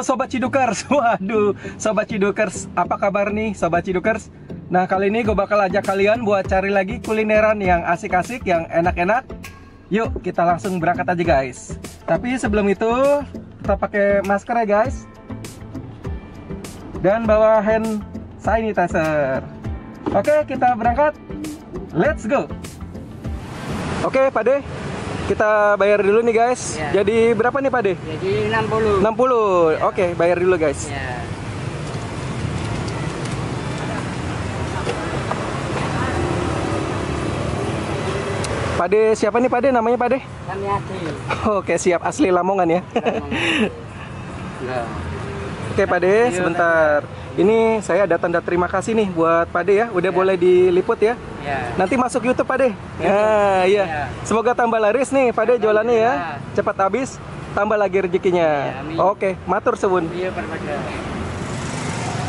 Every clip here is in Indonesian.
Sobat Cidukers. Waduh, Sobat Cidukers, apa kabar nih Sobat Cidukers? Nah, kali ini gue bakal ajak kalian buat cari lagi kulineran yang asik-asik, yang enak-enak. Yuk, kita langsung berangkat aja guys. Tapi sebelum itu, kita pakai masker ya guys. Dan bawa hand sanitizer. Oke, kita berangkat. Let's go. Oke, Pak De. Kita bayar dulu nih guys. Ya. Jadi berapa nih Pak De? Jadi 60. 60. Ya. Oke, bayar dulu guys. Ya. Pak De siapa nih Pak De? Namanya Pak De? Kamiati. Oke, siap, asli Lamongan ya. Ya. Oke Pak De, sebentar. Ini saya ada tanda terima kasih nih buat Pak De ya. Udah boleh diliput ya. Ya. Nanti masuk YouTube Pak De. Nah, iya. Ya. Semoga tambah laris nih Pak De jualannya ya. Cepat habis, tambah lagi rezekinya. Ya, oke, matur suwun. Iya, berbeda.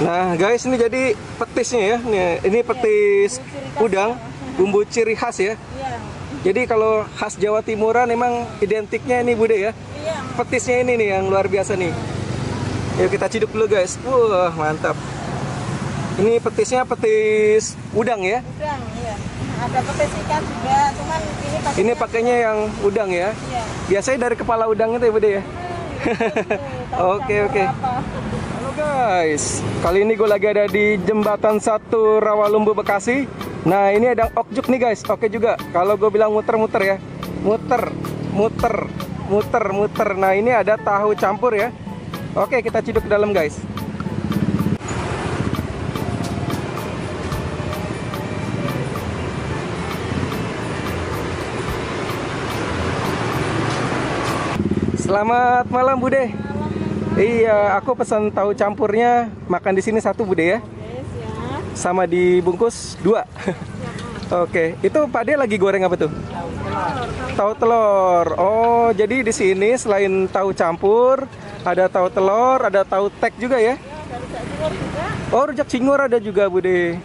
Nah, guys, ini jadi petisnya ya. Ini petis udang, bumbu ciri khas ya. Jadi kalau khas Jawa Timuran emang identiknya ini Bude ya. Petisnya ini nih yang luar biasa nih. Yuk kita ciduk dulu guys. Wah, mantap. Ini petisnya petis udang ya. Udang, iya. Ada petis ikan juga, cuman ini pakainya yang udang ya. Iya. Biasanya dari kepala udang itu ya Bude ya. Oke. Halo guys, kali ini gue lagi ada di Jembatan 1 Rawalumbu Bekasi. Nah, ini ada okjuk nih guys. Oke juga. Kalau gue bilang muter-muter ya. Muter. Nah, ini ada tahu campur ya. Oke, kita ciduk ke dalam guys. Selamat malam Bude. Iya, aku pesan tahu campurnya, makan di sini satu Bude ya. Sama dibungkus 2. Oke, itu Pak De lagi goreng apa tuh? Tahu telur. Oh, jadi di sini selain tahu campur, ada tahu telur, ada tahu tek juga ya? Oh, rujak cingur ada juga Bude.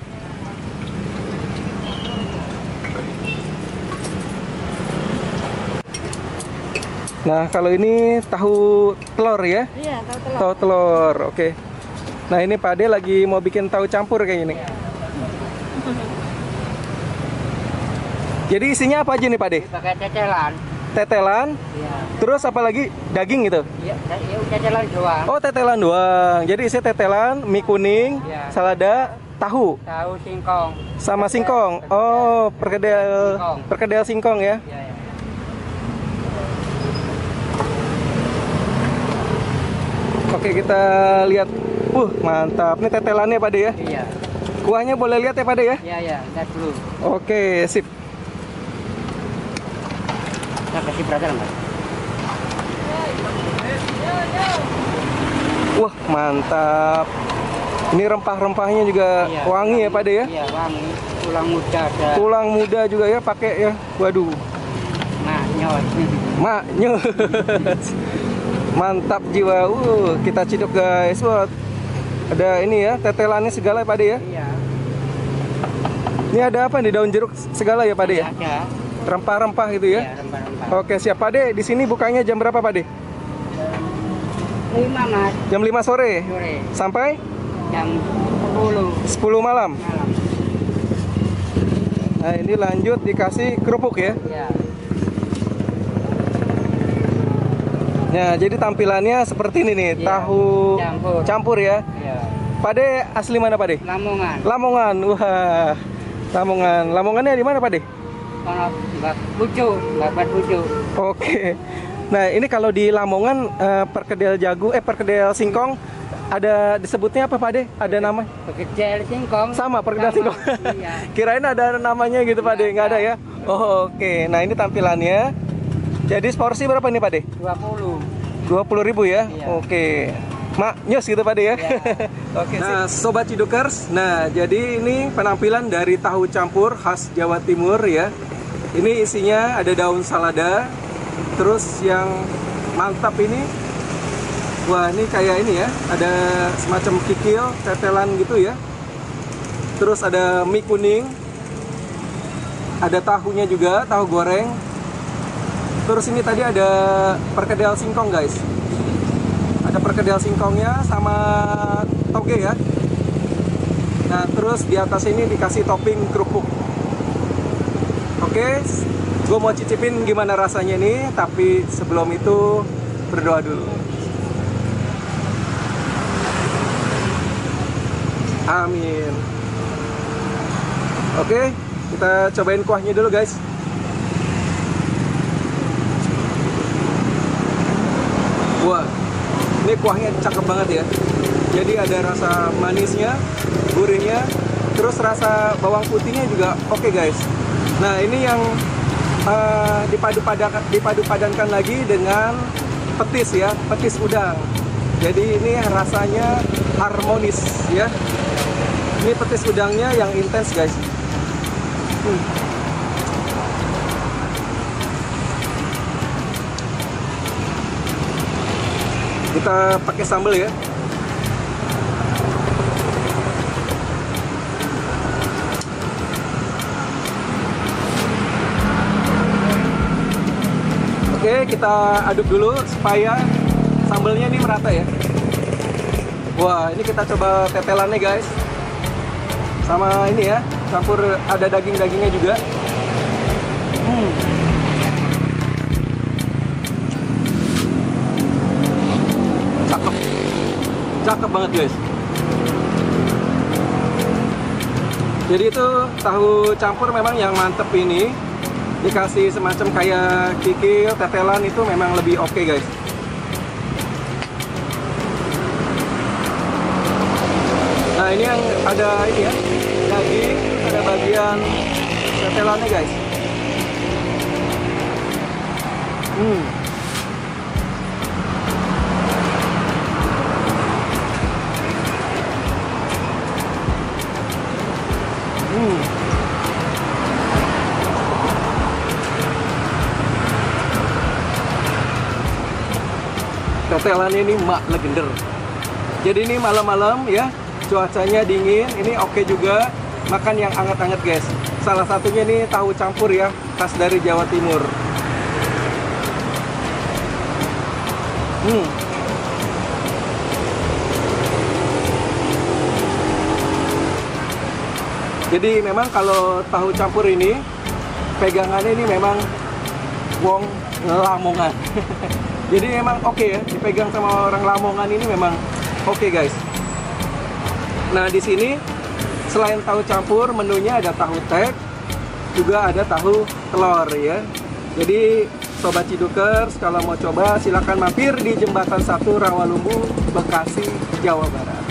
Nah, kalau ini tahu telur ya? Iya, tahu telur. Tahu telur, oke. Nah, ini Pak De lagi mau bikin tahu campur kayak gini. Jadi isinya apa aja nih Pak De? Pakai tetelan. Tetelan? Iya. Terus apa lagi? Daging gitu? Iya, tetelan doang. Oh, tetelan doang. Jadi isinya tetelan, mie kuning, Iya. selada, tahu. Tahu singkong. Sama singkong. Oh, perkedel singkong ya. Iya, ya. Oke, kita lihat. Mantap. Ini tetelannya Pak De ya. Iya. Kuahnya boleh lihat ya Pak De ya. Iya, lihat dulu. Oke, sip. Saya kasih perhatian, Mas. Wah, mantap. Ini rempah-rempahnya juga wangi ya Pak De ya. Iya, wangi. Tulang muda ada. Tulang muda juga ya pakai ya. Waduh. Maknyos. Mantap jiwa. Kita ciduk guys. Wah, ada ini ya, tetelannya segala Pak De ya. Iya. Ini ada apa nih, daun jeruk segala ya Pak De ya? Ada. Rempah-rempah gitu ya. Iya, rempah-rempah. Oke, siap Pak De. Di sini bukanya jam berapa Pak De? 5, Mas. Jam 5 sore. Sore. Sampai Jam 10 10 malam. malam. Nah, ini lanjut dikasih kerupuk ya. Iya. Nah, jadi tampilannya seperti ini nih, Iya, tahu campur ya. Iya. Pak De asli mana Pak De? Lamongan. Lamongan. Wah. Lamongannya di mana Pak De? Kono Babat Pucuk. Oke. Nah, ini kalau di Lamongan perkedel perkedel singkong ada disebutnya apa Pak De? Ada nama? Perkedel singkong. Sama perkedel singkong. Iya. Kirain ada namanya gitu Pak De, nggak ada ya? Oh, oke. Nah, ini tampilannya. Jadi porsi berapa nih Pak De? 20. 20.000 ya? Iya. Oke. Maknyos gitu Pak De ya? Iya. Oke. Nah, Sobat Cidukers, nah jadi ini penampilan dari tahu campur khas Jawa Timur ya. Ini isinya ada daun salada. Terus yang mantap ini, wah ini kayak ini ya, ada semacam kikil, tetelan gitu ya. Terus ada mie kuning, ada tahunya juga, tahu goreng. Terus ini tadi ada perkedel singkong guys. Ada perkedel singkongnya sama toge ya. Nah, terus di atas ini dikasih topping kerupuk. Oke, gue mau cicipin gimana rasanya nih, tapi sebelum itu berdoa dulu. Amin. Oke, kita cobain kuahnya dulu guys. Wah, ini kuahnya cakep banget ya. Jadi ada rasa manisnya, gurihnya, terus rasa bawang putihnya juga oke guys. Nah, ini yang dipadu-padankan lagi dengan petis ya, petis udang. Jadi ini rasanya harmonis ya. Ini petis udangnya yang intens guys. Kita pakai sambal ya. Oke, kita aduk dulu supaya sambalnya ini merata ya. Wah, ini kita coba tetelannya guys. Sama ini ya, campur ada daging-dagingnya juga. Cakep. Cakep banget guys. Jadi itu tahu campur memang yang mantep ini. Dikasih semacam kayak kikil, tetelan itu memang lebih oke guys. Nah, ini yang ada ini ya, daging, ada bagian tetelannya guys. Tetelan ini mak legender. Jadi ini malam-malam ya, cuacanya dingin, ini oke juga makan yang anget-anget guys. Salah satunya ini tahu campur ya, khas dari Jawa Timur. Jadi memang kalau tahu campur ini pegangannya ini memang wong Lamongan. Jadi memang oke ya, dipegang sama orang Lamongan ini memang oke guys. Nah, di sini selain tahu campur, menunya ada tahu tek, juga ada tahu telur ya. Jadi Sobat Cidukers, kalau mau coba silakan mampir di Jembatan 1 Rawalumbu, Bekasi, Jawa Barat.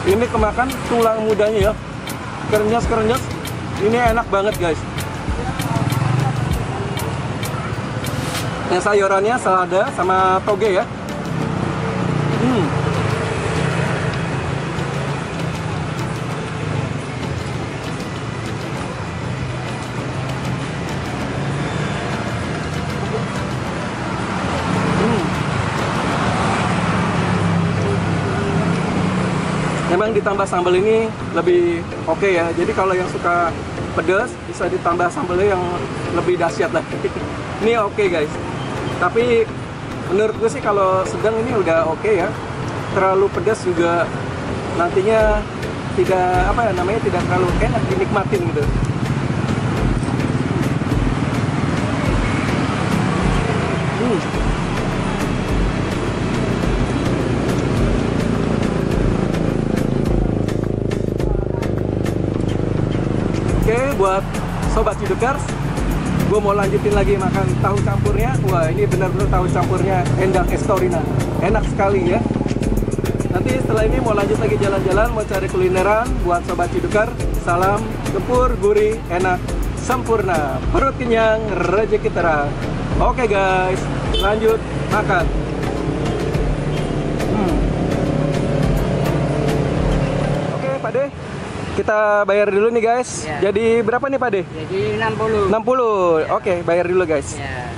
Ini kemakan tulang mudanya ya, kerenyes-kerenyes. Ini enak banget guys. Yang sayurannya selada sama toge ya. Memang ditambah sambal ini lebih oke ya. Jadi kalau yang suka pedas bisa ditambah sambalnya yang lebih dahsyat lah. Ini oke guys. Tapi menurut gue sih kalau sedang ini udah oke ya. Terlalu pedas juga nantinya tidak tidak terlalu enak dinikmatin gitu. Oke, buat Sobat Cidukers, gue mau lanjutin lagi makan tahu campurnya. Wah, ini benar-benar tahu campurnya Endang Estorina. Enak sekali ya. Nanti setelah ini mau lanjut lagi jalan-jalan, mau cari kulineran. Buat Sobat Cidukers, salam gempur, gurih, enak, sempurna. Perut kenyang, rezeki terang. Oke guys, lanjut makan. Oke, Pak De. Kita bayar dulu nih guys. Ya. Jadi berapa nih Pak De? Jadi 60. 60. Ya. Oke, bayar dulu guys. Ya.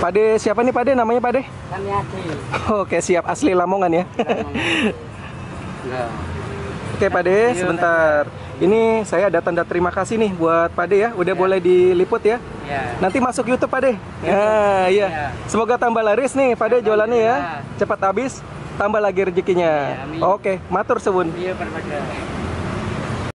Pak De, siapa nih Pak De? Namanya Pak De? Kami Adi. Oke, siap, asli Lamongan ya. Enggak. Oke Pak De, sebentar. Ini saya ada tanda terima kasih nih buat Pak De ya. Udah boleh diliput ya. Ya. Nanti masuk YouTube Pak De. Nah, iya. Ya. Semoga tambah laris nih Pak De jualannya ya. Alhamdulillah. Cepat habis, tambah lagi rezekinya. Ya, amin. Oke, matur suwun. Iya, Pak.